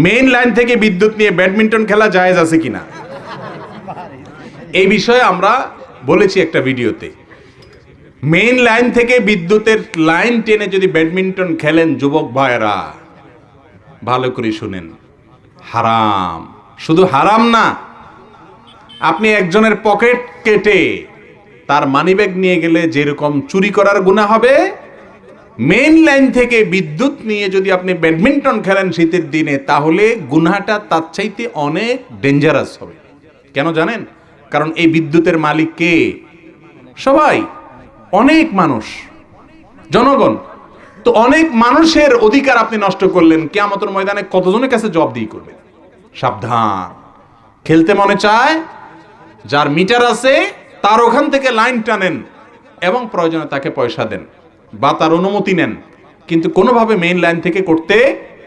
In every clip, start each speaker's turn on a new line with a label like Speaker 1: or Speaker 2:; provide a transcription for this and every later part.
Speaker 1: Main line থেকে বিদ্যুৎ নিয়ে ব্যাডমিন্টন খেলা জায়েজ আছে কিনা, এই বিষয়ে আমরা বলেছি একটা ভিডিওতে। মেইন লাইন থেকে বিদ্যুতের লাইন টেনে যদি ব্যাডমিন্টন খেলেন যুবক ভাইরা, ভালো করে শুনেন, হারাম। শুধু হারাম না, আপনি একজনের পকেট কেটে তার মানিব্যাগ নিয়ে গেলে যেরকম চুরি করার গুনাহ হবে, মেইন লাইন থেকে বিদ্যুৎ নিয়ে যদি আপনি ব্যাডমিন্টন খেলেন শীতের দিনে, তাহলে গুনাহটা তার চাইতে অনেক ডেঞ্জারাস হবে। কেন জানেন? কারণ এই বিদ্যুতের মালিক কে? সবাই, অনেক মানুষ, জনগণ। তো অনেক মানুষের অধিকার আপনি নষ্ট করলেন, কিয়ামতের ময়দানে কতজনের কাছে জবাবদিহি করবেন? সাবধান। খেলতে মনে চায়, যার মিটার আছে তার ওখান থেকে লাইন টানেন এবং প্রয়োজনে তাকে পয়সা দেন বা তার অনুমতি নেন, কিন্তু কোনোভাবে মেইন লাইন থেকে করতে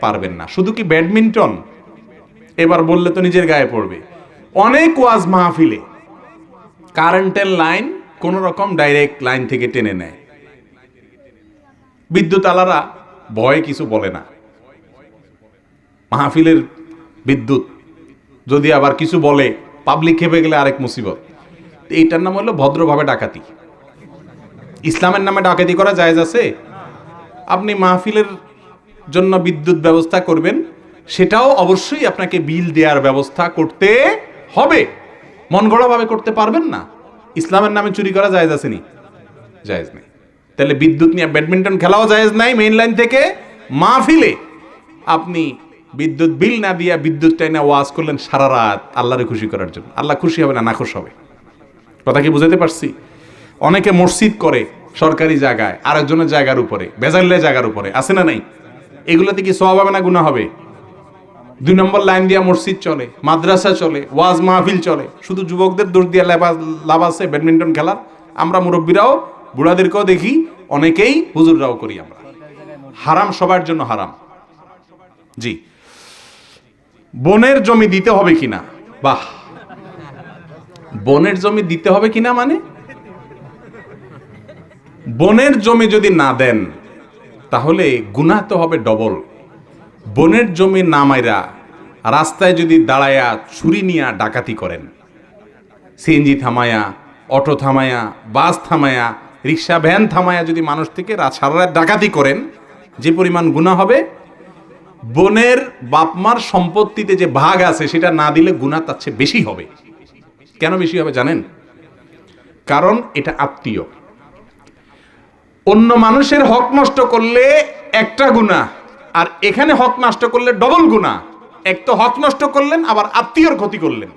Speaker 1: পারবেন না। শুধু কি ব্যাডমিন্টন, এবার বললে তো নিজের গায়ে পড়বে। অনেক ওয়াজ মাহফিলে কারেন্টের লাইন কোন রকম ডাইরেক্ট লাইন থেকে টেনে নেয়, বিদ্যুৎ আলারা ভয়ে কিছু বলে না। মাহফিলের বিদ্যুৎ যদি আবার কিছু বলে, পাবলিক খেপে গেলে আরেক মুসিবত। এইটার নাম হলো ভদ্রভাবে ডাকাতি। ইসলামের নামে ডাকাতি করা জায়েজ আছে? আপনি মাহফিলের জন্য বিদ্যুৎ ব্যবস্থা করবেন, সেটাও অবশ্যই আপনাকে বিল দেওয়ার ব্যবস্থা করতে হবে। মন গড়াভাবে করতে পারবেন না। ইসলামের নামে চুরি করা জায়েজ আছে নি? জায়েজ নেই। তাহলে বিদ্যুৎ নিয়ে ব্যাডমিন্টন খেলাও জায়েজ নাই। মেইন লাইন থেকে মাহফিলে আপনি বিদ্যুৎ বিল না দিয়া বিদ্যুৎ টাইনা ওয়াজ করলেন সারা রাত আল্লাহরে খুশি করার জন্য। আল্লাহ খুশি হবে না নাখুশ হবে। কথা কি বুঝাতে পারছি? অনেকে মসজিদ করে সরকারি জায়গায়, আরেকজনের জায়গার উপরে, বেজাল্লা জায়গার উপরে, আছে না নাই? এগুলোতে কি সওয়াব হবে না গুনাহ হবে? 2 নম্বর লাইন দিয়া মসজিদ চলে, মাদ্রাসা চলে, ওয়াজ মাহফিল চলে, শুধু যুবকদের দোষ দিয়া লাভ আছে ব্যাডমিন্টন খেলার? আমরা মুরব্বীরাও বুড়াদেরকেও দেখি, অনেকেই হুজুররাও করি আমরা। হারাম, সবার জন্য হারাম। জি। বনের জমি দিতে হবে কিনা? বাহ, বনের জমি দিতে হবে কিনা মানে, বনের জমি যদি না দেন তাহলে গুনাহ তো হবে ডবল। বনের জমি না মাইরা রাস্তায় যদি দাঁড়ায়া ছুরি নিয়া ডাকাতি করেন, সিএনজি থামায়া, অটো থামায়া, বাস থামায়া, রিক্সা ভ্যান থামায়া যদি মানুষ থেকে সারা রাত ডাকাতি করেন, যে পরিমাণ গুনাহ হবে, বনের বাপমার সম্পত্তিতে যে ভাগ আছে সেটা না দিলে গুনাহ তার চেয়ে বেশি হবে। কেন বেশি হবে জানেন? কারণ এটা আত্মীয়। অন্য মানুষের হক নষ্ট করলে একটা গুনাহ, আর এখানে হক নষ্ট করলে ডবল গুনাহ। এক তো হক নষ্ট করলেন, আবার আত্মীয়র ক্ষতি করলেন।